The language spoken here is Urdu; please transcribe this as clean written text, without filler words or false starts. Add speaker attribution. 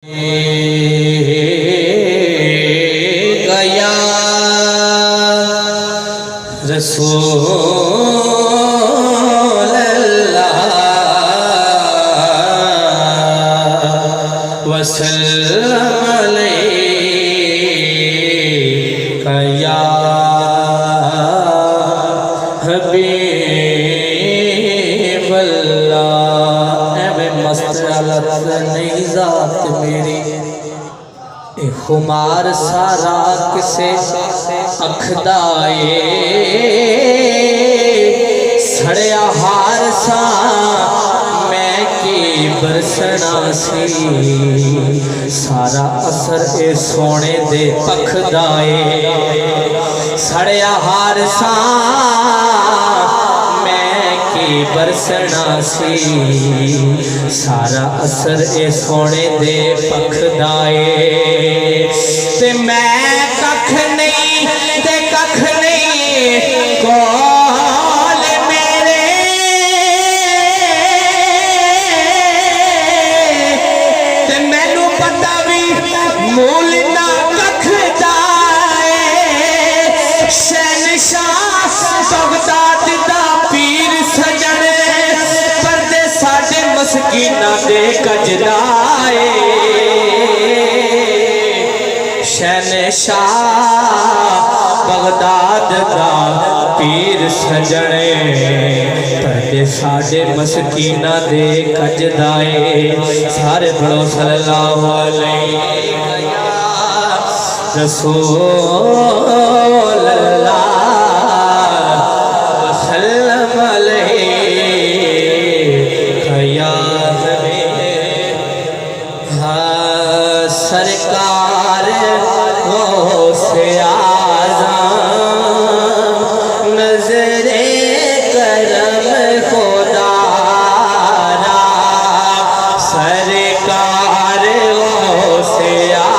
Speaker 1: گیا رسول اللہ وسلم علیہ یا حبیب اللہ اے بے مسئلت نہیں ذات میری اے خمار سارا کسے اکھدائے سڑیا ہار سا میں کی برسنا سی سارا اثر اے سونے دے پکھدائے سڑیا ہار سا برسنا سی سارا اثر اے سونے دے پکھدائے تے میں ککھ نہیں تے ککھ نہیں کول میرے تے مینو پتہ بھی مول نہ ککھ دائے شہنشاہ بغداد دا پیر سجن پردے ساڑھے مسکینہ دے کجدائے شہنشاہ بغداد دا پیر سجن پردے ساڑھے مسکینہ دے کجدائے سارے بڑھو صلی اللہ علیہ رسول اللہ سرکار غوث اعظم نظر کرم خدا را سرکار غوث اعظم